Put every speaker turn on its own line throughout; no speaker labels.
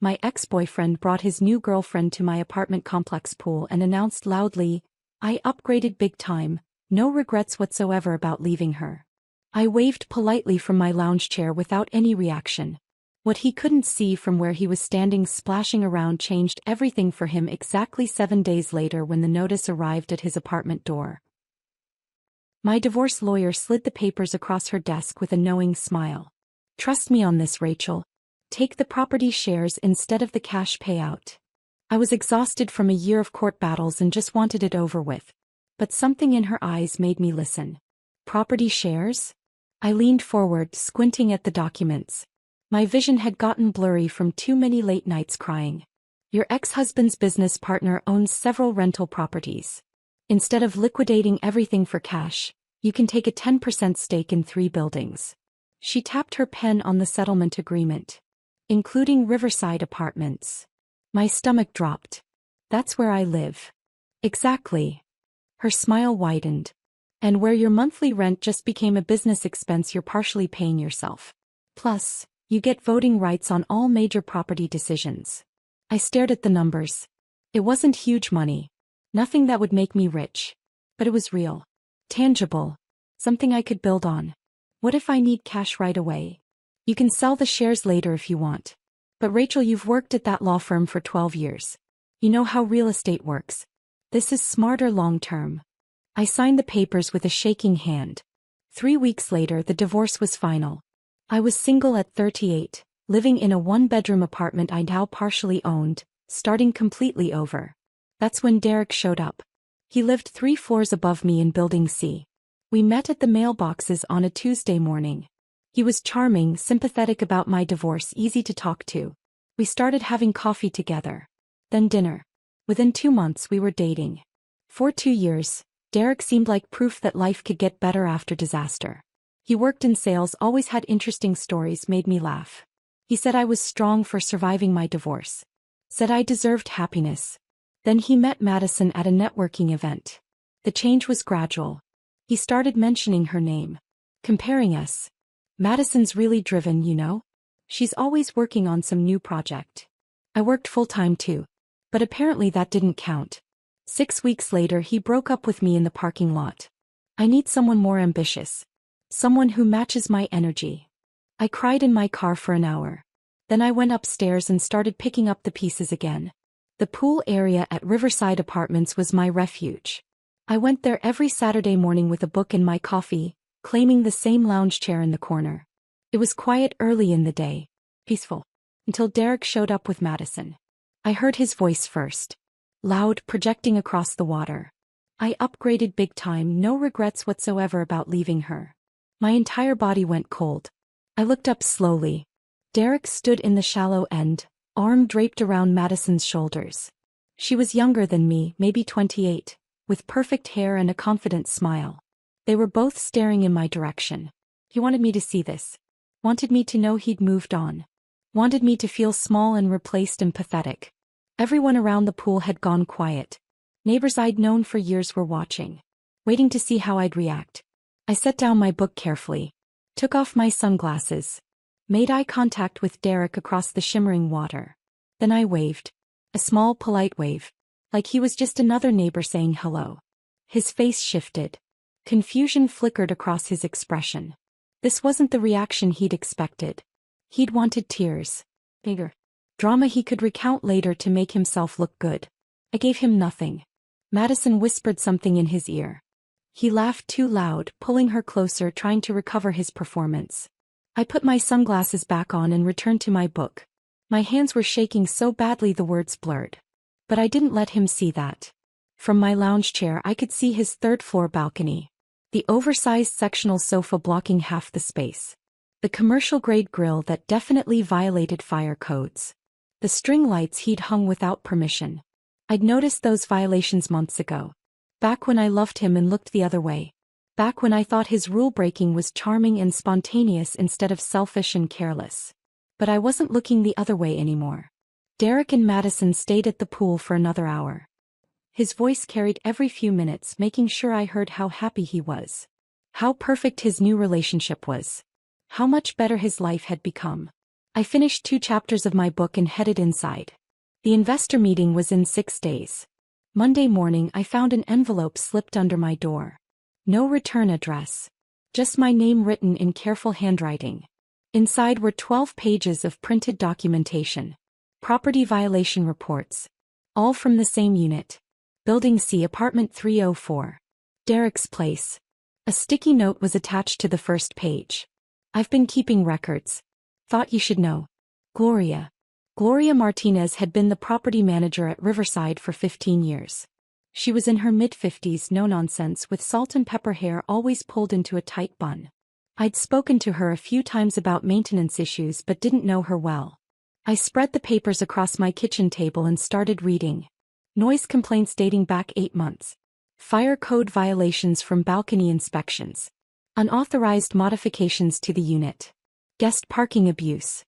my ex-boyfriend brought his new girlfriend to my apartment complex pool and announced loudly, "I upgraded big time, no regrets whatsoever about leaving her." I waved politely from my lounge chair without any reaction. What he couldn't see from where he was standing splashing around changed everything for him exactly 7 days later when the notice arrived at his apartment door. My divorce lawyer slid the papers across her desk with a knowing smile. "Trust me on this, Rachel. Take the property shares instead of the cash payout." I was exhausted from a year of court battles and just wanted it over with. But something in her eyes made me listen. "Property shares?" I leaned forward, squinting at the documents. My vision had gotten blurry from too many late nights crying. "Your ex-husband's business partner owns several rental properties. Instead of liquidating everything for cash, you can take a 10% stake in 3 buildings." She tapped her pen on the settlement agreement. "Including Riverside Apartments." My stomach dropped. "That's where I live." "Exactly." Her smile widened. "And where your monthly rent just became a business expense you're partially paying yourself. Plus, you get voting rights on all major property decisions." I stared at the numbers. It wasn't huge money. Nothing that would make me rich. But it was real. Tangible. Something I could build on. "What if I need cash right away?" "You can sell the shares later if you want. But Rachel, you've worked at that law firm for 12 years. You know how real estate works. This is smarter long-term." I signed the papers with a shaking hand. 3 weeks later, the divorce was final. I was single at 38, living in a 1-bedroom apartment I now partially owned, starting completely over. That's when Derek showed up. He lived 3 floors above me in Building C. We met at the mailboxes on a Tuesday morning. He was charming, sympathetic about my divorce, easy to talk to. We started having coffee together. Then dinner. Within 2 months we were dating. For 2 years, Derek seemed like proof that life could get better after disaster. He worked in sales, always had interesting stories, made me laugh. He said I was strong for surviving my divorce. Said I deserved happiness. Then he met Madison at a networking event. The change was gradual. He started mentioning her name. Comparing us. "Madison's really driven, you know? She's always working on some new project." I worked full-time too. But apparently that didn't count. 6 weeks later he broke up with me in the parking lot. "I need someone more ambitious. Someone who matches my energy." I cried in my car for an hour. Then I went upstairs and started picking up the pieces again. The pool area at Riverside Apartments was my refuge. I went there every Saturday morning with a book and my coffee, claiming the same lounge chair in the corner. It was quiet early in the day. Peaceful. Until Derek showed up with Madison. I heard his voice first. Loud, projecting across the water. "I upgraded big time, no regrets whatsoever about leaving her." My entire body went cold. I looked up slowly. Derek stood in the shallow end, arm draped around Madison's shoulders. She was younger than me, maybe 28, with perfect hair and a confident smile. They were both staring in my direction. He wanted me to see this. Wanted me to know he'd moved on. Wanted me to feel small and replaced and pathetic. Everyone around the pool had gone quiet. Neighbors I'd known for years were watching, waiting to see how I'd react. I set down my book carefully. Took off my sunglasses. Made eye contact with Derek across the shimmering water. Then I waved. A small, polite wave. Like he was just another neighbor saying hello. His face shifted. Confusion flickered across his expression. This wasn't the reaction he'd expected. He'd wanted tears. Bigger. Drama he could recount later to make himself look good. I gave him nothing. Madison whispered something in his ear. He laughed too loud, pulling her closer, trying to recover his performance. I put my sunglasses back on and returned to my book. My hands were shaking so badly the words blurred. But I didn't let him see that. From my lounge chair I could see his 3rd-floor balcony. The oversized sectional sofa blocking half the space. The commercial-grade grill that definitely violated fire codes. The string lights he'd hung without permission. I'd noticed those violations months ago. Back when I loved him and looked the other way. Back when I thought his rule-breaking was charming and spontaneous instead of selfish and careless. But I wasn't looking the other way anymore. Derek and Madison stayed at the pool for another hour. His voice carried every few minutes, making sure I heard how happy he was. How perfect his new relationship was. How much better his life had become. I finished 2 chapters of my book and headed inside. The investor meeting was in 6 days. Monday morning I found an envelope slipped under my door. No return address. Just my name written in careful handwriting. Inside were 12 pages of printed documentation. Property violation reports. All from the same unit. Building C, apartment 304. Derek's place. A sticky note was attached to the first page. I've been keeping records. Thought you should know. Gloria. Gloria Martinez had been the property manager at Riverside for 15 years. She was in her mid-50s, no nonsense, with salt and pepper hair always pulled into a tight bun. I'd spoken to her a few times about maintenance issues but didn't know her well. I spread the papers across my kitchen table and started reading. Noise complaints dating back 8 months. Fire code violations from balcony inspections. Unauthorized modifications to the unit. Guest parking abuse.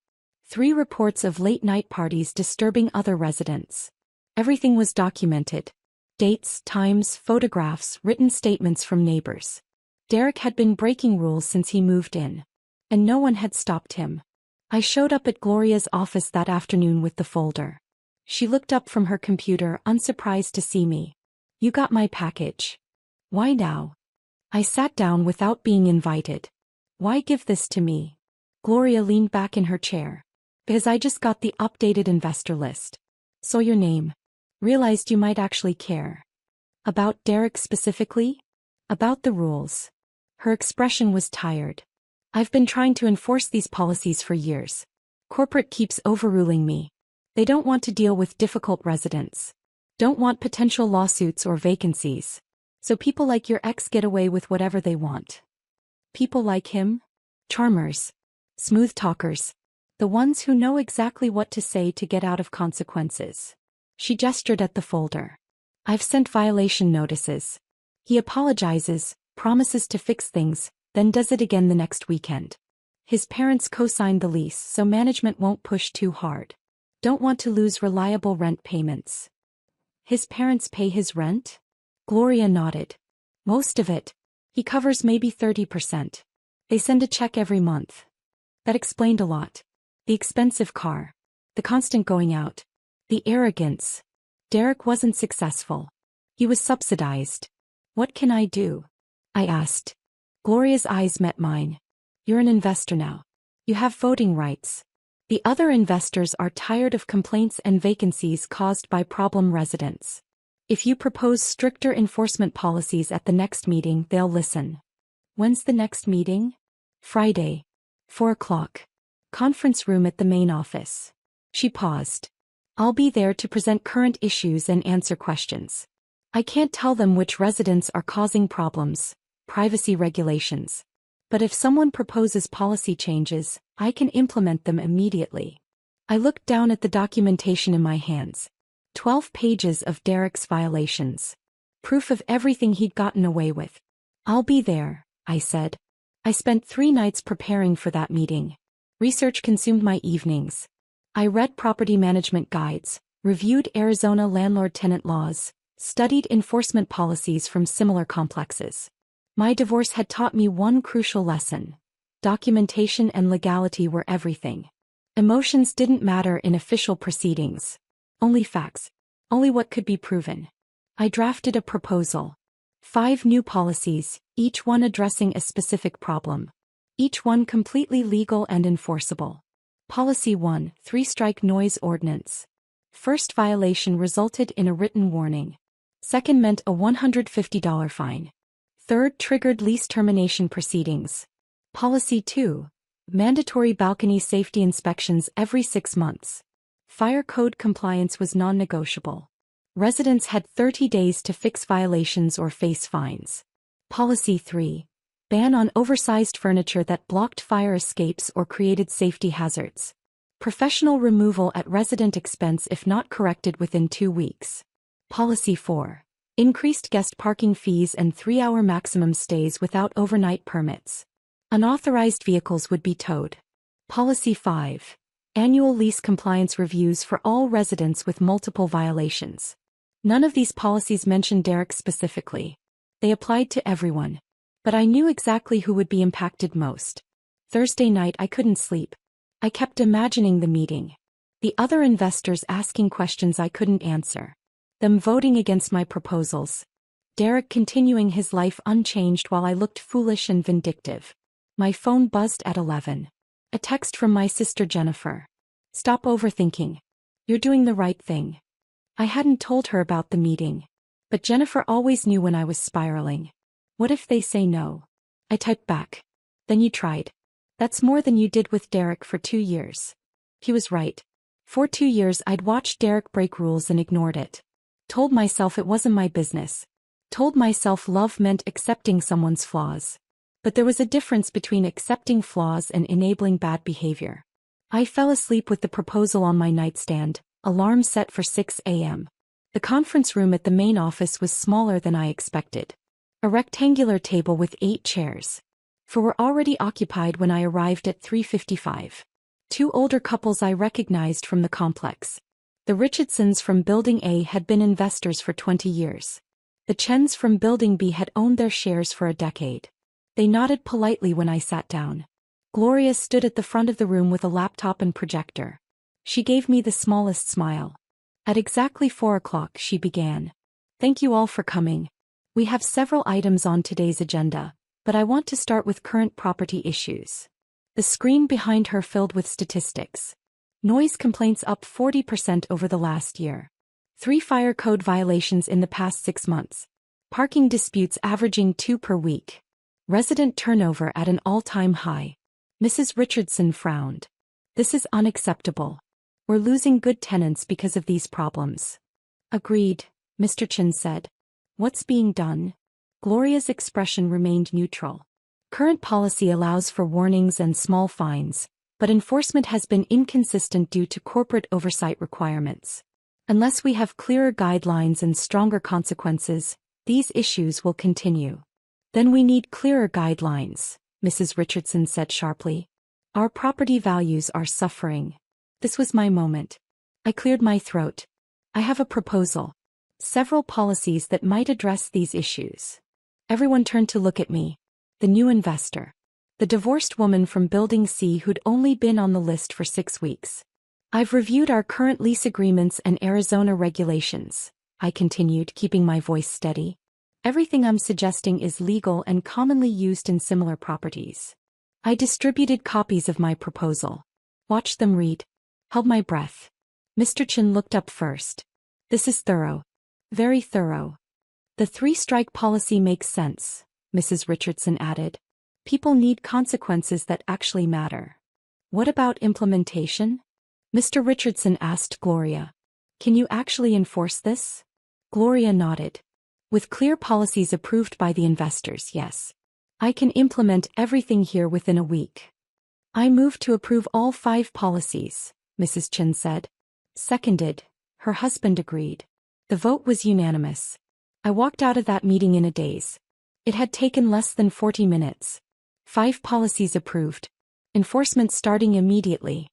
3 reports of late-night parties disturbing other residents. Everything was documented. Dates, times, photographs, written statements from neighbors. Derek had been breaking rules since he moved in. And no one had stopped him. I showed up at Gloria's office that afternoon with the folder. She looked up from her computer, unsurprised to see me. "You got my package." "Why now?" I sat down without being invited. "Why give this to me?" Gloria leaned back in her chair. "Because I just got the updated investor list. Saw your name. Realized you might actually care." "About Derek specifically?" "About the rules." Her expression was tired. "I've been trying to enforce these policies for years. Corporate keeps overruling me. They don't want to deal with difficult residents. Don't want potential lawsuits or vacancies. So people like your ex get away with whatever they want." "People like him?" "Charmers. Smooth talkers. The ones who know exactly what to say to get out of consequences." She gestured at the folder. "I've sent violation notices. He apologizes, promises to fix things, then does it again the next weekend. His parents co-signed the lease so management won't push too hard. Don't want to lose reliable rent payments." "His parents pay his rent?" Gloria nodded. "Most of it. He covers maybe 30%. They send a check every month." That explained a lot. The expensive car. The constant going out. The arrogance. Derek wasn't successful. He was subsidized. "What can I do?" I asked. Gloria's eyes met mine. "You're an investor now. You have voting rights. The other investors are tired of complaints and vacancies caused by problem residents. If you propose stricter enforcement policies at the next meeting, they'll listen." "When's the next meeting?" "Friday. 4 o'clock. Conference room at the main office." She paused. "I'll be there to present current issues and answer questions. I can't tell them which residents are causing problems, privacy regulations. But if someone proposes policy changes, I can implement them immediately." I looked down at the documentation in my hands. 12 pages of Derek's violations. Proof of everything he'd gotten away with. "I'll be there," I said. I spent 3 nights preparing for that meeting. Research consumed my evenings. I read property management guides, reviewed Arizona landlord-tenant laws, studied enforcement policies from similar complexes. My divorce had taught me one crucial lesson. Documentation and legality were everything. Emotions didn't matter in official proceedings. Only facts. Only what could be proven. I drafted a proposal. 5 new policies, each one addressing a specific problem. Each one completely legal and enforceable. Policy 1, 3-strike noise ordinance. First violation resulted in a written warning. Second meant a $150 fine. Third triggered lease termination proceedings. Policy 2, mandatory balcony safety inspections every 6 months. Fire code compliance was non-negotiable. Residents had 30 days to fix violations or face fines. Policy 3, ban on oversized furniture that blocked fire escapes or created safety hazards. Professional removal at resident expense if not corrected within 2 weeks. Policy 4, increased guest parking fees and 3-hour maximum stays without overnight permits. Unauthorized vehicles would be towed. Policy 5, annual lease compliance reviews for all residents with multiple violations. None of these policies mentioned Derek specifically. They applied to everyone. But I knew exactly who would be impacted most. Thursday night I couldn't sleep. I kept imagining the meeting. The other investors asking questions I couldn't answer. Them voting against my proposals. Derek continuing his life unchanged while I looked foolish and vindictive. My phone buzzed at 11. A text from my sister Jennifer. Stop overthinking. You're doing the right thing. I hadn't told her about the meeting. But Jennifer always knew when I was spiraling. What if they say no? I typed back. Then you tried. That's more than you did with Derek for 2 years. He was right. For 2 years I'd watched Derek break rules and ignored it. Told myself it wasn't my business. Told myself love meant accepting someone's flaws. But there was a difference between accepting flaws and enabling bad behavior. I fell asleep with the proposal on my nightstand, alarm set for 6 a.m. The conference room at the main office was smaller than I expected. A rectangular table with 8 chairs. 4 were already occupied when I arrived at 3:55. 2 older couples I recognized from the complex. The Richardsons from Building A had been investors for 20 years. The Chens from Building B had owned their shares for a decade. They nodded politely when I sat down. Gloria stood at the front of the room with a laptop and projector. She gave me the smallest smile. At exactly 4 o'clock she began. Thank you all for coming. We have several items on today's agenda, but I want to start with current property issues. The screen behind her filled with statistics. Noise complaints up 40% over the last year. 3 fire code violations in the past 6 months. Parking disputes averaging 2 per week. Resident turnover at an all-time high. Mrs. Richardson frowned. This is unacceptable. We're losing good tenants because of these problems. Agreed, Mr. Chin said. What's being done? Gloria's expression remained neutral. Current policy allows for warnings and small fines, but enforcement has been inconsistent due to corporate oversight requirements. Unless we have clearer guidelines and stronger consequences, these issues will continue. Then we need clearer guidelines, Mrs. Richardson said sharply. Our property values are suffering. This was my moment. I cleared my throat. I have a proposal. Several policies that might address these issues. Everyone turned to look at me. The new investor. The divorced woman from Building C who'd only been on the list for 6 weeks. I've reviewed our current lease agreements and Arizona regulations, I continued, keeping my voice steady. Everything I'm suggesting is legal and commonly used in similar properties. I distributed copies of my proposal. Watched them read. Held my breath. Mr. Chin looked up first. This is thorough. Very thorough. The 3-strike policy makes sense, Mrs. Richardson added. People need consequences that actually matter. What about implementation? Mr. Richardson asked Gloria. Can you actually enforce this? Gloria nodded. With clear policies approved by the investors, yes. I can implement everything here within a week. I move to approve all 5 policies, Mrs. Chin said. Seconded. Her husband agreed. The vote was unanimous. I walked out of that meeting in a daze. It had taken less than 40 minutes. 5 policies approved. Enforcement starting immediately.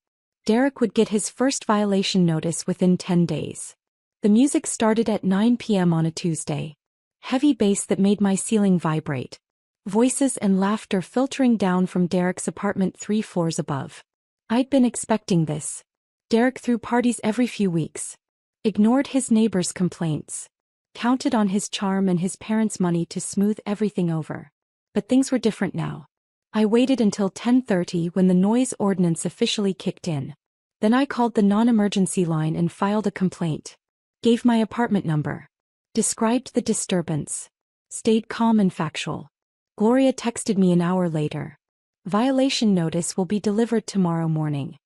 Derek would get his first violation notice within 10 days. The music started at 9 p.m. on a Tuesday. Heavy bass that made my ceiling vibrate. Voices and laughter filtering down from Derek's apartment 3 floors above. I'd been expecting this. Derek threw parties every few weeks. Ignored his neighbors' complaints. Counted on his charm and his parents' money to smooth everything over. But things were different now. I waited until 10:30 when the noise ordinance officially kicked in. Then I called the non-emergency line and filed a complaint. Gave my apartment number. Described the disturbance. Stayed calm and factual. Gloria texted me an hour later. Violation notice will be delivered tomorrow morning.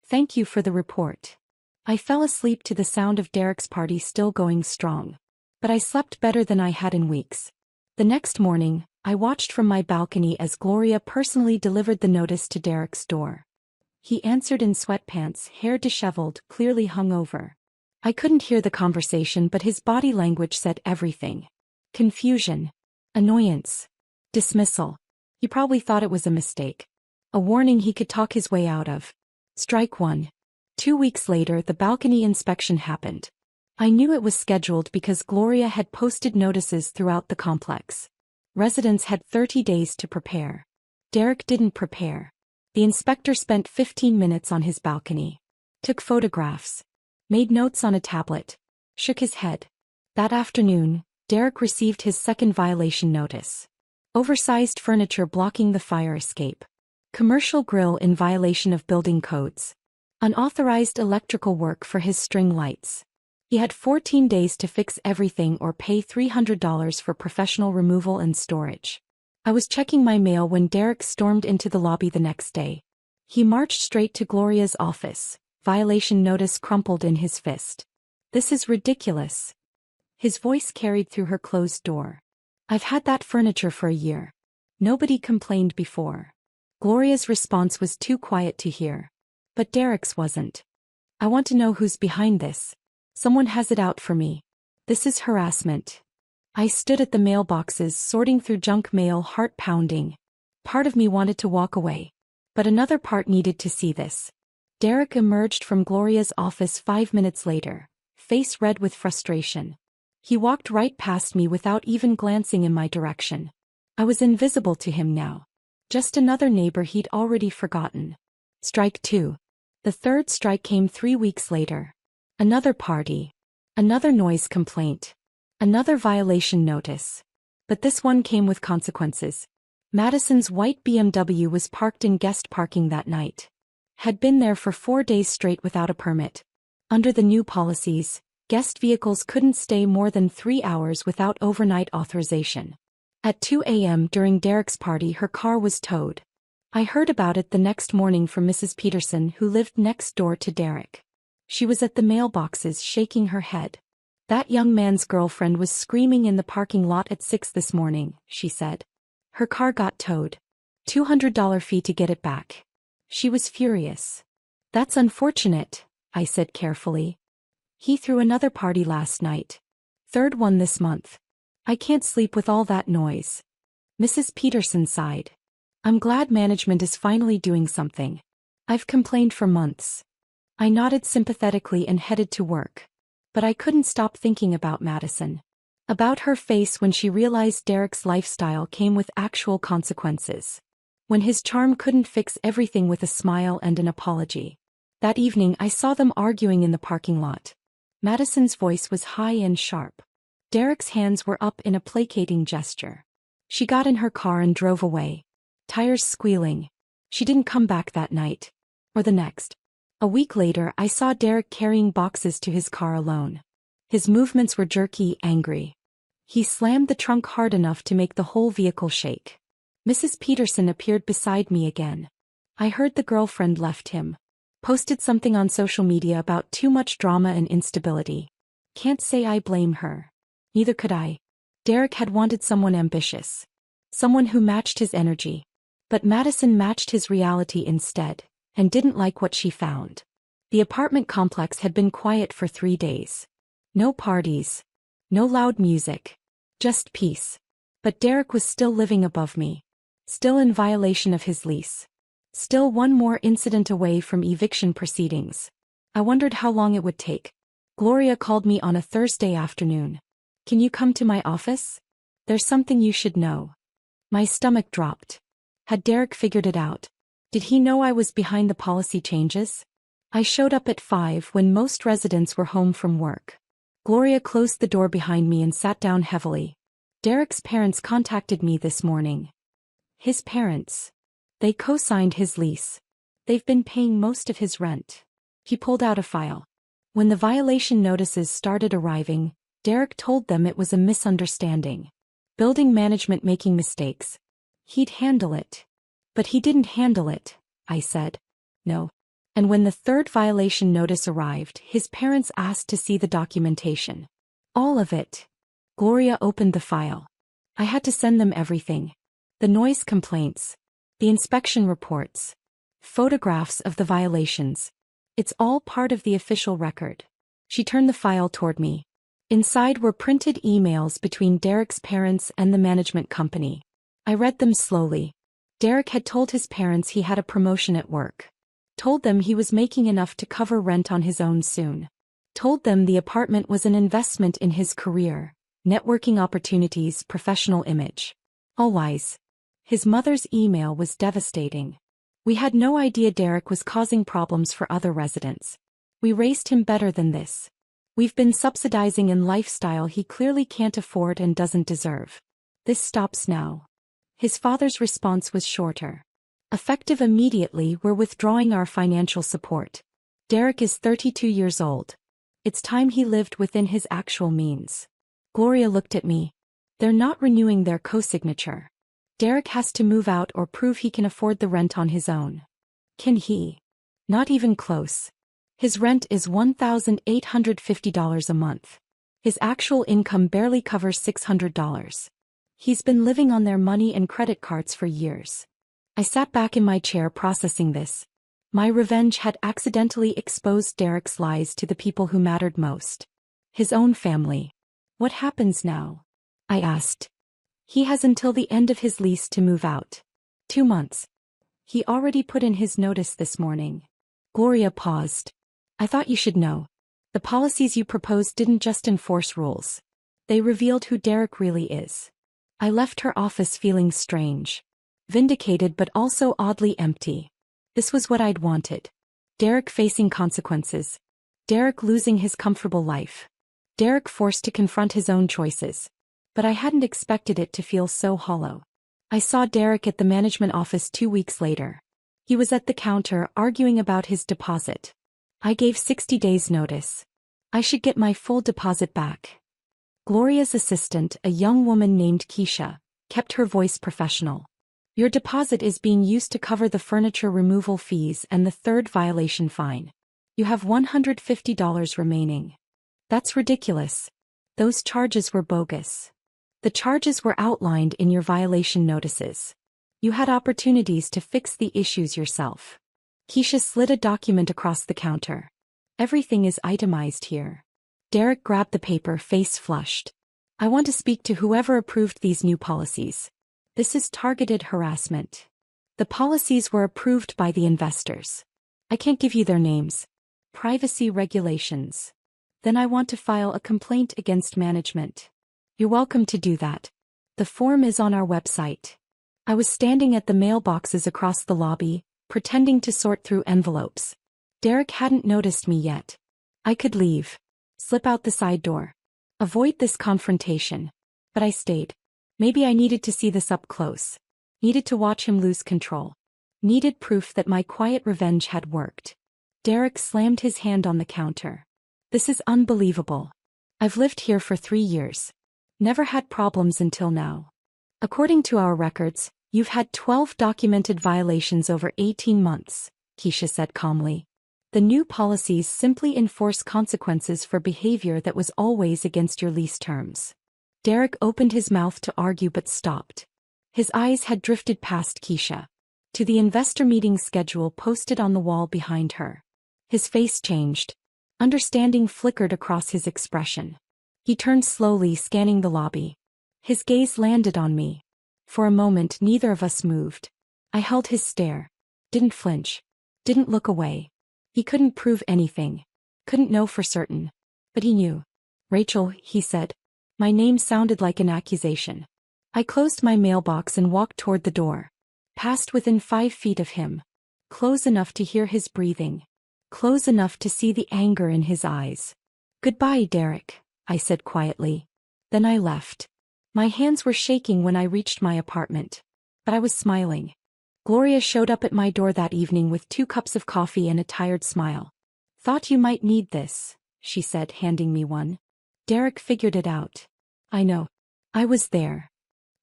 Thank you for the report. I fell asleep to the sound of Derek's party still going strong. But I slept better than I had in weeks. The next morning, I watched from my balcony as Gloria personally delivered the notice to Derek's door. He answered in sweatpants, hair disheveled, clearly hungover. I couldn't hear the conversation, but his body language said everything. Confusion. Annoyance. Dismissal. He probably thought it was a mistake. A warning he could talk his way out of. Strike 1. 2 weeks later, the balcony inspection happened. I knew it was scheduled because Gloria had posted notices throughout the complex. Residents had 30 days to prepare. Derek didn't prepare. The inspector spent 15 minutes on his balcony. Took photographs. Made notes on a tablet. Shook his head. That afternoon, Derek received his second violation notice. Oversized furniture blocking the fire escape. Commercial grill in violation of building codes. Unauthorized electrical work for his string lights. He had 14 days to fix everything or pay $300 for professional removal and storage. I was checking my mail when Derek stormed into the lobby the next day. He marched straight to Gloria's office, violation notice crumpled in his fist. "This is ridiculous." His voice carried through her closed door. "I've had that furniture for a year. Nobody complained before." Gloria's response was too quiet to hear. But Derek's wasn't. "I want to know who's behind this. Someone has it out for me. This is harassment." I stood at the mailboxes sorting through junk mail, heart pounding. Part of me wanted to walk away. But another part needed to see this. Derek emerged from Gloria's office 5 minutes later, face red with frustration. He walked right past me without even glancing in my direction. I was invisible to him now. Just another neighbor he'd already forgotten. Strike 2. The third strike came 3 weeks later. Another party. Another noise complaint. Another violation notice. But this one came with consequences. Madison's white BMW was parked in guest parking that night. Had been there for 4 days straight without a permit. Under the new policies, guest vehicles couldn't stay more than 3 hours without overnight authorization. At 2 a.m. during Derek's party, her car was towed. I heard about it the next morning from Mrs. Peterson, who lived next door to Derek. She was at the mailboxes shaking her head. "That young man's girlfriend was screaming in the parking lot at 6 this morning," she said. "Her car got towed. $200 fee to get it back." She was furious. "That's unfortunate," I said carefully. "He threw another party last night. Third one this month. I can't sleep with all that noise." Mrs. Peterson sighed. "I'm glad management is finally doing something. I've complained for months." I nodded sympathetically and headed to work. But I couldn't stop thinking about Madison. About her face when she realized Derek's lifestyle came with actual consequences. When his charm couldn't fix everything with a smile and an apology. That evening I saw them arguing in the parking lot. Madison's voice was high and sharp. Derek's hands were up in a placating gesture. She got in her car and drove away. Tires squealing. She didn't come back that night. Or the next. A week later I saw Derek carrying boxes to his car alone. His movements were jerky, angry. He slammed the trunk hard enough to make the whole vehicle shake. Mrs. Peterson appeared beside me again. I heard the girlfriend left him. Posted something on social media about too much drama and instability. Can't say I blame her. Neither could I. Derek had wanted someone ambitious. Someone who matched his energy. But Madison matched his reality instead. And didn't like what she found. The apartment complex had been quiet for 3 days. No parties. No loud music. Just peace. But Derek was still living above me. Still in violation of his lease. Still one more incident away from eviction proceedings. I wondered how long it would take. Gloria called me on a Thursday afternoon. "Can you come to my office? There's something you should know." My stomach dropped. Had Derek figured it out? Did he know I was behind the policy changes? I showed up at 5 when most residents were home from work. Gloria closed the door behind me and sat down heavily. "Derek's parents contacted me this morning." His parents. They co-signed his lease. They've been paying most of his rent. He pulled out a file. When the violation notices started arriving, Derek told them it was a misunderstanding. Building management making mistakes. He'd handle it. But he didn't handle it, I said. No. And when the third violation notice arrived, his parents asked to see the documentation. All of it. Gloria opened the file. I had to send them everything. The noise complaints. The inspection reports. Photographs of the violations. It's all part of the official record. She turned the file toward me. Inside were printed emails between Derek's parents and the management company. I read them slowly. Derek had told his parents he had a promotion at work. Told them he was making enough to cover rent on his own soon. Told them the apartment was an investment in his career, networking opportunities, professional image. All lies. His mother's email was devastating. We had no idea Derek was causing problems for other residents. We raised him better than this. We've been subsidizing a lifestyle he clearly can't afford and doesn't deserve. This stops now." His father's response was shorter. "Effective immediately, we're withdrawing our financial support. Derek is 32 years old. It's time he lived within his actual means." Gloria looked at me. "They're not renewing their co-signature. Derek has to move out or prove he can afford the rent on his own." "Can he?" "Not even close. His rent is $1,850 a month. His actual income barely covers $600. He's been living on their money and credit cards for years." I sat back in my chair processing this. My revenge had accidentally exposed Derek's lies to the people who mattered most. His own family. "What happens now?" I asked. "He has until the end of his lease to move out. 2 months. He already put in his notice this morning." Gloria paused. "I thought you should know. The policies you proposed didn't just enforce rules. They revealed who Derek really is." I left her office feeling strange. Vindicated but also oddly empty. This was what I'd wanted. Derek facing consequences. Derek losing his comfortable life. Derek forced to confront his own choices. But I hadn't expected it to feel so hollow. I saw Derek at the management office 2 weeks later. He was at the counter arguing about his deposit. I gave 60 days notice. I should get my full deposit back. Gloria's assistant, a young woman named Keisha, kept her voice professional. "Your deposit is being used to cover the furniture removal fees and the third violation fine. You have $150 remaining." "That's ridiculous. Those charges were bogus. The charges were outlined in your violation notices. You had opportunities to fix the issues yourself." Keisha slid a document across the counter. "Everything is itemized here." Derek grabbed the paper, face flushed. "I want to speak to whoever approved these new policies. This is targeted harassment. The policies were approved by the investors. I can't give you their names. Privacy regulations. Then I want to file a complaint against management." "You're welcome to do that. The form is on our website." I was standing at the mailboxes across the lobby, pretending to sort through envelopes. Derek hadn't noticed me yet. I could leave. Slip out the side door. Avoid this confrontation. But I stayed. Maybe I needed to see this up close. Needed to watch him lose control. Needed proof that my quiet revenge had worked. Derek slammed his hand on the counter. "This is unbelievable. I've lived here for 3 years. Never had problems until now. According to our records, you've had 12 documented violations over 18 months, Keisha said calmly. "The new policies simply enforce consequences for behavior that was always against your lease terms." Derek opened his mouth to argue but stopped. His eyes had drifted past Keisha. To the investor meeting schedule posted on the wall behind her. His face changed. Understanding flickered across his expression. He turned slowly, scanning the lobby. His gaze landed on me. For a moment neither of us moved. I held his stare. Didn't flinch. Didn't look away. He couldn't prove anything. Couldn't know for certain. But he knew. "Rachel," he said. My name sounded like an accusation. I closed my mailbox and walked toward the door. Passed within 5 feet of him. Close enough to hear his breathing. Close enough to see the anger in his eyes. "Goodbye, Derek," I said quietly. Then I left. My hands were shaking when I reached my apartment. But I was smiling. Gloria showed up at my door that evening with 2 cups of coffee and a tired smile. "Thought you might need this," she said, handing me one. "Derek figured it out." "I know. I was there."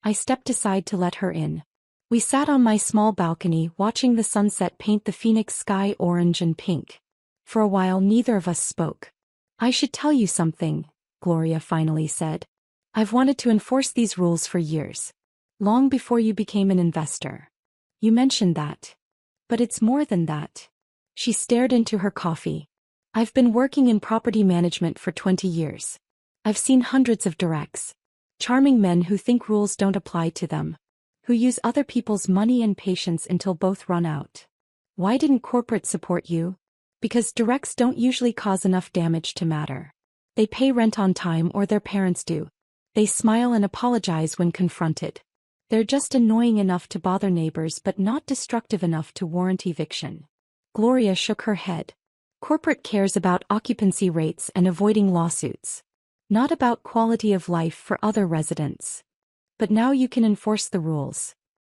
I stepped aside to let her in. We sat on my small balcony watching the sunset paint the Phoenix sky orange and pink. For a while neither of us spoke. "I should tell you something," Gloria finally said. "I've wanted to enforce these rules for years. Long before you became an investor. You mentioned that. But it's more than that." She stared into her coffee. "I've been working in property management for 20 years. I've seen hundreds of directs. Charming men who think rules don't apply to them. Who use other people's money and patience until both run out. Why didn't corporate support you? Because directs don't usually cause enough damage to matter. They pay rent on time or their parents do. They smile and apologize when confronted. They're just annoying enough to bother neighbors but not destructive enough to warrant eviction. Gloria shook her head. Corporate cares about occupancy rates and avoiding lawsuits. Not about quality of life for other residents. But now you can enforce the rules.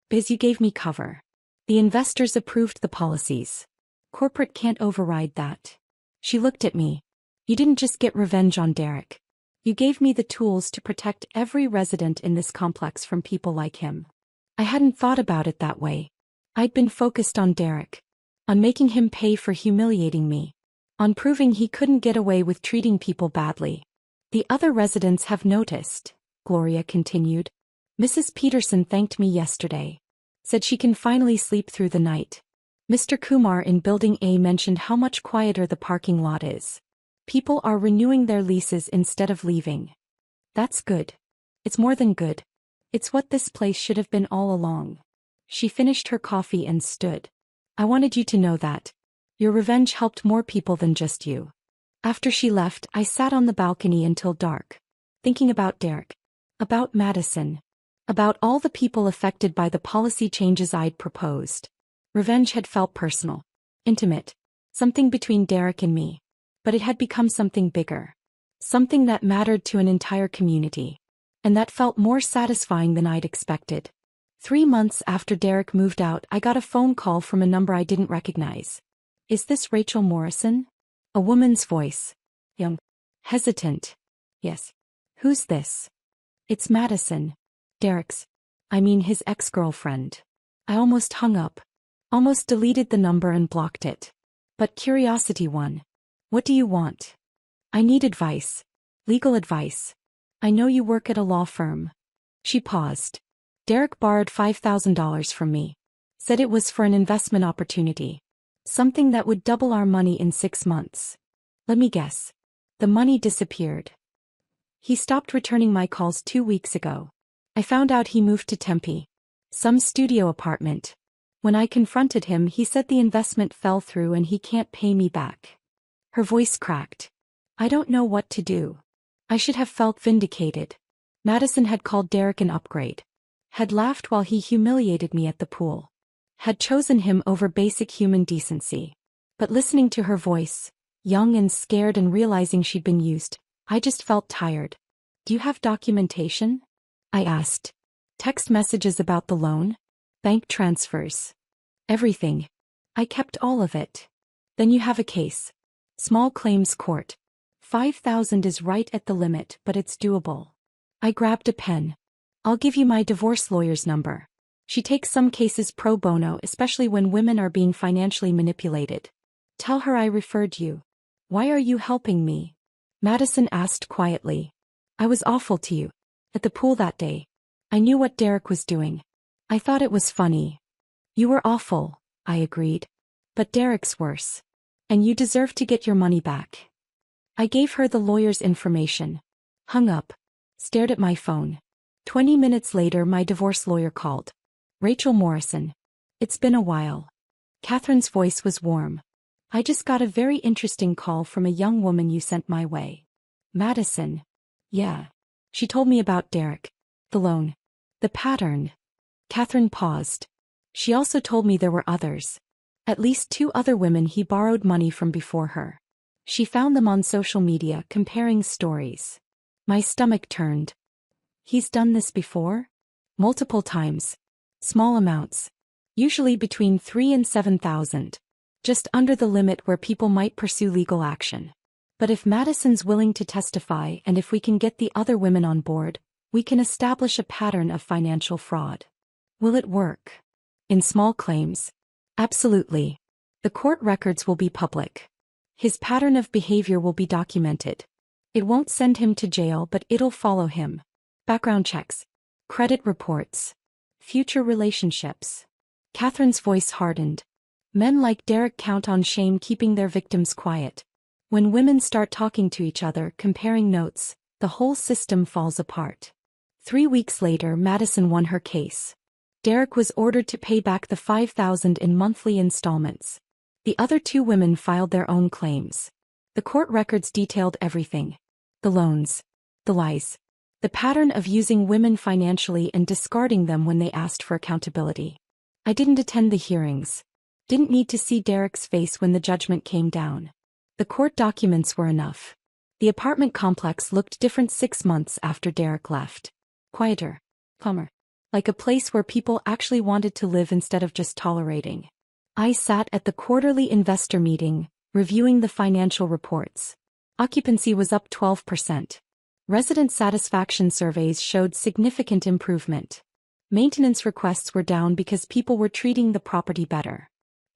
Biz, you gave me cover. The investors approved the policies. Corporate can't override that. She looked at me. You didn't just get revenge on Derek. You gave me the tools to protect every resident in this complex from people like him. I hadn't thought about it that way. I'd been focused on Derek. On making him pay for humiliating me. On proving he couldn't get away with treating people badly. The other residents have noticed, Gloria continued. Mrs. Peterson thanked me yesterday. Said she can finally sleep through the night. Mr. Kumar in Building A mentioned how much quieter the parking lot is. People are renewing their leases instead of leaving. That's good. It's more than good. It's what this place should have been all along. She finished her coffee and stood. I wanted you to know that. Your revenge helped more people than just you. After she left, I sat on the balcony until dark. Thinking about Derek. About Madison. About all the people affected by the policy changes I'd proposed. Revenge had felt personal. Intimate. Something between Derek and me. But it had become something bigger. Something that mattered to an entire community. And that felt more satisfying than I'd expected. 3 months after Derek moved out, I got a phone call from a number I didn't recognize. Is this Rachel Morrison? A woman's voice. Young. Hesitant. Yes. Who's this? It's Madison. Derek's. His ex-girlfriend. I almost hung up. Almost deleted the number and blocked it. But curiosity won. What do you want? I need advice. Legal advice. I know you work at a law firm. She paused. Derek borrowed $5,000 from me. Said it was for an investment opportunity. Something that would double our money in 6 months. Let me guess. The money disappeared. He stopped returning my calls 2 weeks ago. I found out he moved to Tempe. Some studio apartment. When I confronted him, he said the investment fell through and he can't pay me back. Her voice cracked. I don't know what to do. I should have felt vindicated. Madison had called Derek an upgrade. Had laughed while he humiliated me at the pool. Had chosen him over basic human decency. But listening to her voice, young and scared and realizing she'd been used, I just felt tired. Do you have documentation? I asked. Text messages about the loan? Bank transfers? Everything. I kept all of it. Then you have a case. Small claims court. 5,000 is right at the limit, but it's doable. I grabbed a pen. I'll give you my divorce lawyer's number. She takes some cases pro bono, especially when women are being financially manipulated. Tell her I referred you. Why are you helping me? Madison asked quietly. I was awful to you. At the pool that day. I knew what Derek was doing. I thought it was funny. You were awful, I agreed. But Derek's worse. And you deserve to get your money back. I gave her the lawyer's information. Hung up. Stared at my phone. 20 minutes later, my divorce lawyer called. Rachel Morrison. It's been a while. Catherine's voice was warm. I just got a very interesting call from a young woman you sent my way. Madison. Yeah. She told me about Derek. The loan. The pattern. Catherine paused. She also told me there were others. At least 2 other women he borrowed money from before her. She found them on social media comparing stories. My stomach turned. He's done this before? Multiple times. Small amounts. Usually between 3 and 7,000. Just under the limit where people might pursue legal action. But if Madison's willing to testify and if we can get the other women on board, we can establish a pattern of financial fraud. Will it work? In small claims? Absolutely. The court records will be public. His pattern of behavior will be documented. It won't send him to jail, but it'll follow him. Background checks. Credit reports. Future relationships. Catherine's voice hardened. Men like Derek count on shame keeping their victims quiet. When women start talking to each other, comparing notes, the whole system falls apart. 3 weeks later, Madison won her case. Derek was ordered to pay back the $5,000 in monthly installments. The other 2 women filed their own claims. The court records detailed everything. The loans. The lies. The pattern of using women financially and discarding them when they asked for accountability. I didn't attend the hearings. Didn't need to see Derek's face when the judgment came down. The court documents were enough. The apartment complex looked different 6 months after Derek left. Quieter. Calmer. Like a place where people actually wanted to live instead of just tolerating. I sat at the quarterly investor meeting, reviewing the financial reports. Occupancy was up 12%. Resident satisfaction surveys showed significant improvement. Maintenance requests were down because people were treating the property better.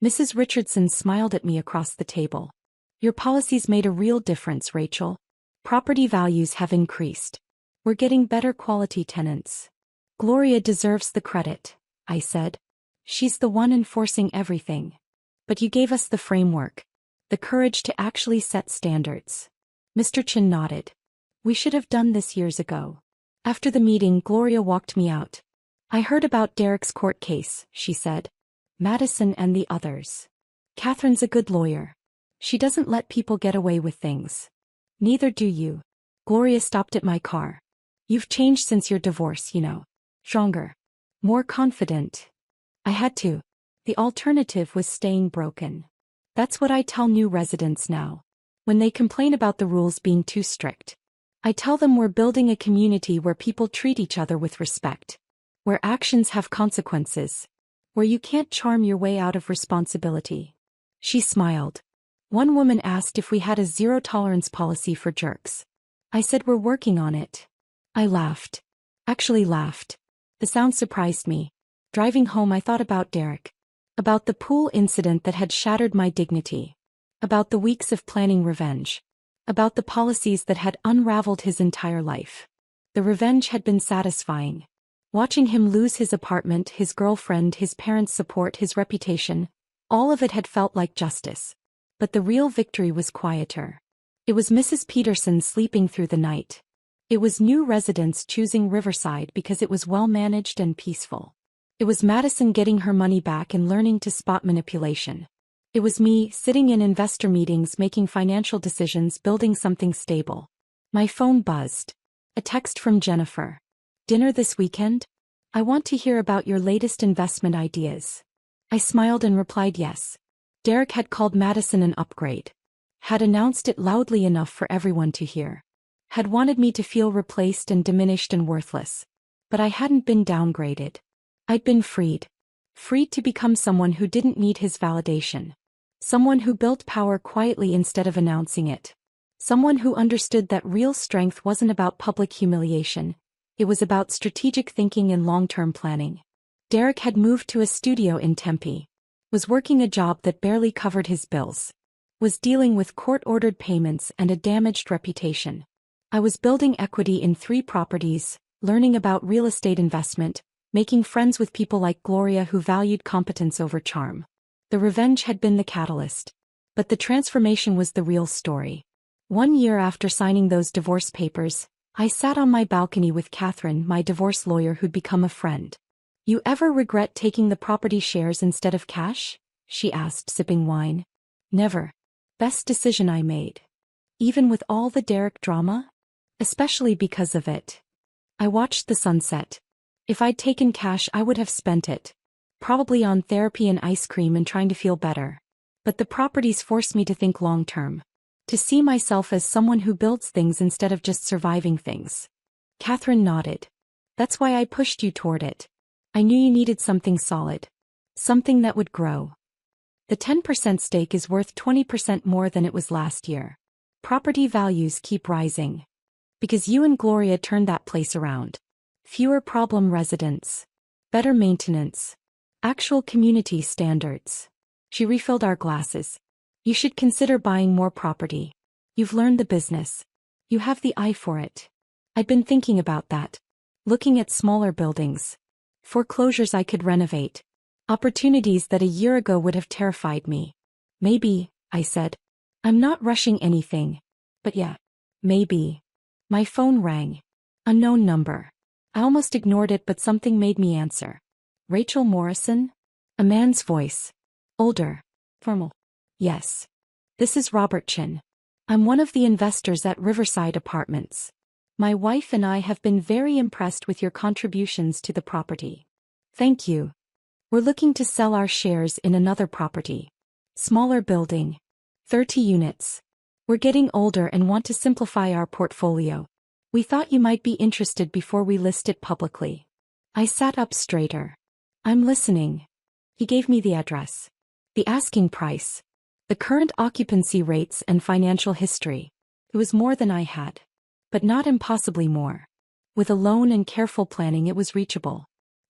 Mrs. Richardson smiled at me across the table. Your policies made a real difference, Rachel. Property values have increased. We're getting better quality tenants. Gloria deserves the credit, I said. She's the one enforcing everything. But you gave us the framework. The courage to actually set standards. Mr. Chin nodded. We should have done this years ago. After the meeting, Gloria walked me out. I heard about Derek's court case, she said. Madison and the others. Catherine's a good lawyer. She doesn't let people get away with things. Neither do you. Gloria stopped at my car. You've changed since your divorce, you know. Stronger. More confident. I had to. The alternative was staying broken. That's what I tell new residents now. When they complain about the rules being too strict. I tell them we're building a community where people treat each other with respect. Where actions have consequences. Where you can't charm your way out of responsibility. She smiled. One woman asked if we had a zero-tolerance policy for jerks. I said we're working on it. I laughed. Actually laughed. The sound surprised me. Driving home I thought about Derek. About the pool incident that had shattered my dignity. About the weeks of planning revenge. About the policies that had unraveled his entire life. The revenge had been satisfying. Watching him lose his apartment, his girlfriend, his parents' support, his reputation, all of it had felt like justice. But the real victory was quieter. It was Mrs. Peterson sleeping through the night. It was new residents choosing Riverside because it was well-managed and peaceful. It was Madison getting her money back and learning to spot manipulation. It was me sitting in investor meetings making financial decisions, building something stable. My phone buzzed. A text from Jennifer. Dinner this weekend? I want to hear about your latest investment ideas. I smiled and replied yes. Derek had called Madison an upgrade. Had announced it loudly enough for everyone to hear. Had wanted me to feel replaced and diminished and worthless. But I hadn't been downgraded. I'd been freed. Freed to become someone who didn't need his validation. Someone who built power quietly instead of announcing it. Someone who understood that real strength wasn't about public humiliation. It was about strategic thinking and long-term planning. Derek had moved to a studio in Tempe. Was working a job that barely covered his bills. Was dealing with court-ordered payments and a damaged reputation. I was building equity in 3 properties, learning about real estate investment, making friends with people like Gloria who valued competence over charm. The revenge had been the catalyst. But the transformation was the real story. 1 year after signing those divorce papers, I sat on my balcony with Catherine, my divorce lawyer who'd become a friend. You ever regret taking the property shares instead of cash? She asked, sipping wine. Never. Best decision I made. Even with all the Derek drama? Especially because of it. I watched the sunset. If I'd taken cash I would have spent it. Probably on therapy and ice cream and trying to feel better. But the properties forced me to think long-term. To see myself as someone who builds things instead of just surviving things. Catherine nodded. That's why I pushed you toward it. I knew you needed something solid. Something that would grow. The 10% stake is worth 20% more than it was last year. Property values keep rising. Because you and Gloria turned that place around. Fewer problem residents. Better maintenance. Actual community standards. She refilled our glasses. You should consider buying more property. You've learned the business. You have the eye for it. I'd been thinking about that. Looking at smaller buildings. Foreclosures I could renovate. Opportunities that a year ago would have terrified me. Maybe, I said. I'm not rushing anything. But yeah. Maybe. My phone rang. Unknown number. I almost ignored it but something made me answer. Rachel Morrison? A man's voice. Older. Formal. Yes. This is Robert Chin. I'm one of the investors at Riverside Apartments. My wife and I have been very impressed with your contributions to the property. Thank you. We're looking to sell our shares in another property. Smaller building. 30 units. We're getting older and want to simplify our portfolio. We thought you might be interested before we list it publicly. I sat up straighter. I'm listening. He gave me the address, the asking price, the current occupancy rates and financial history. It was more than I had. But not impossibly more. With a loan and careful planning it was reachable.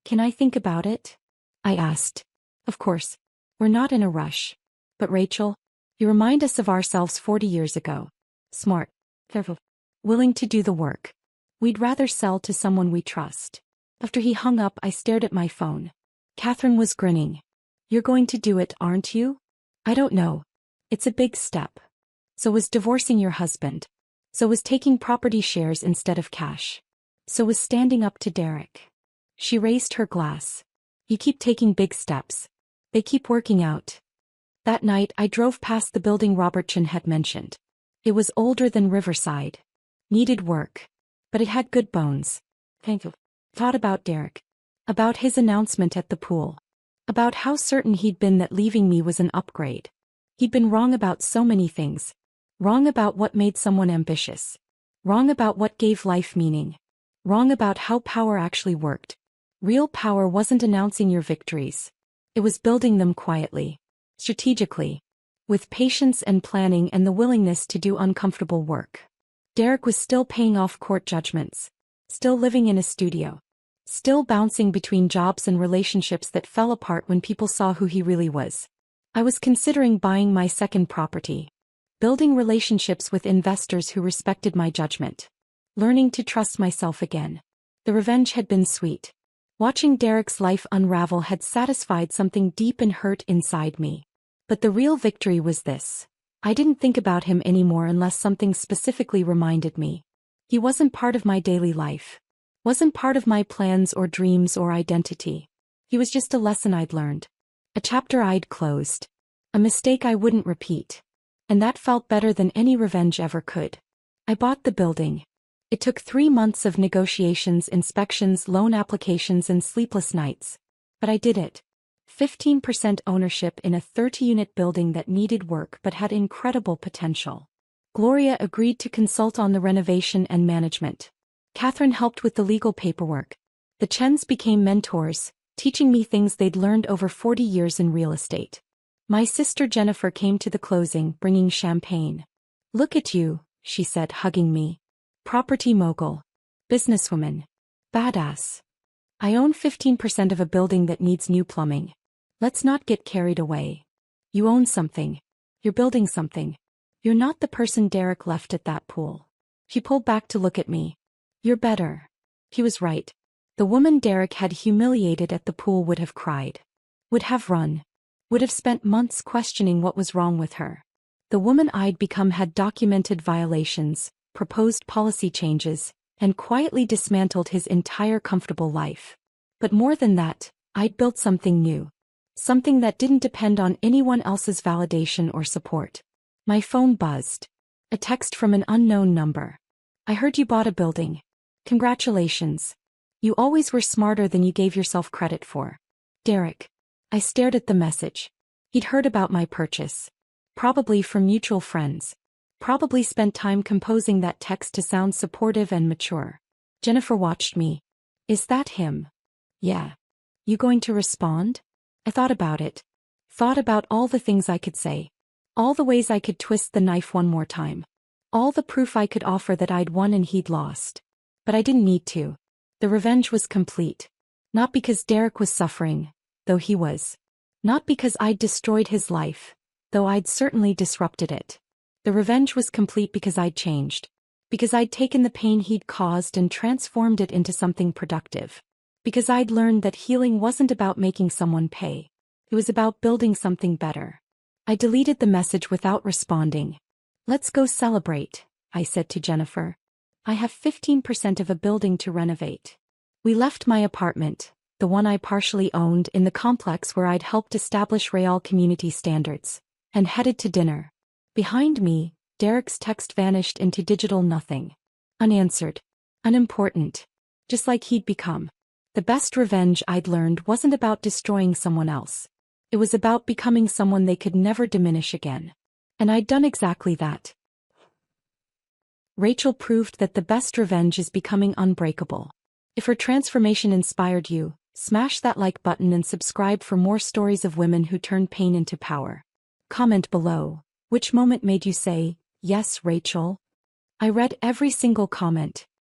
Can I think about it? I asked. Of course. We're not in a rush. But Rachel, you remind us of ourselves 40 years ago. Smart. Careful. Willing to do the work. We'd rather sell to someone we trust. After he hung up I stared at my phone. Catherine was grinning. You're going to do it, aren't you? I don't know. It's a big step. So was divorcing your husband. So was taking property shares instead of cash. So was standing up to Derek. She raised her glass. You keep taking big steps. They keep working out. That night I drove past the building Robertson had mentioned. It was older than Riverside. Needed work. But it had good bones. Thank you. Thought about Derek. About his announcement at the pool. About how certain he'd been that leaving me was an upgrade. He'd been wrong about so many things. Wrong about what made someone ambitious. Wrong about what gave life meaning. Wrong about how power actually worked. Real power wasn't announcing your victories. It was building them quietly. Strategically. With patience and planning and the willingness to do uncomfortable work. Derek was still paying off court judgments. Still living in a studio. Still bouncing between jobs and relationships that fell apart when people saw who he really was. I was considering buying my second property. Building relationships with investors who respected my judgment. Learning to trust myself again. The revenge had been sweet. Watching Derek's life unravel had satisfied something deep and hurt inside me. But the real victory was this. I didn't think about him anymore unless something specifically reminded me. He wasn't part of my daily life. Wasn't part of my plans or dreams or identity. He was just a lesson I'd learned. A chapter I'd closed. A mistake I wouldn't repeat. And that felt better than any revenge ever could. I bought the building. It took 3 months of negotiations, inspections, loan applications and sleepless nights. But I did it. 15% ownership in a 30-unit building that needed work but had incredible potential. Gloria agreed to consult on the renovation and management. Catherine helped with the legal paperwork. The Chens became mentors, teaching me things they'd learned over 40 years in real estate. My sister Jennifer came to the closing, bringing champagne. Look at you, she said, hugging me. Property mogul. Businesswoman. Badass. I own 15% of a building that needs new plumbing. Let's not get carried away. You own something. You're building something. You're not the person Derek left at that pool. She pulled back to look at me. You're better. He was right. The woman Derek had humiliated at the pool would have cried. Would have run. Would have spent months questioning what was wrong with her. The woman I'd become had documented violations, proposed policy changes, and quietly dismantled his entire comfortable life. But more than that, I'd built something new. Something that didn't depend on anyone else's validation or support. My phone buzzed. A text from an unknown number. I heard you bought a building. Congratulations. You always were smarter than you gave yourself credit for. Derek. I stared at the message. He'd heard about my purchase. Probably from mutual friends. Probably spent time composing that text to sound supportive and mature. Jennifer watched me. Is that him? Yeah. You going to respond? I thought about it. Thought about all the things I could say. All the ways I could twist the knife one more time. All the proof I could offer that I'd won and he'd lost. But I didn't need to. The revenge was complete. Not because Derek was suffering, though he was. Not because I'd destroyed his life, though I'd certainly disrupted it. The revenge was complete because I'd changed. Because I'd taken the pain he'd caused and transformed it into something productive. Because I'd learned that healing wasn't about making someone pay. It was about building something better. I deleted the message without responding. Let's go celebrate, I said to Jennifer. I have 15% of a building to renovate. We left my apartment, the one I partially owned in the complex where I'd helped establish Real community standards, and headed to dinner. Behind me, Derek's text vanished into digital nothing. Unanswered. Unimportant. Just like he'd become. The best revenge I'd learned wasn't about destroying someone else. It was about becoming someone they could never diminish again. And I'd done exactly that. Rachel proved that the best revenge is becoming unbreakable. If her transformation inspired you, smash that like button and subscribe for more stories of women who turn pain into power. Comment below. Which moment made you say, "Yes, Rachel"? I read every single comment,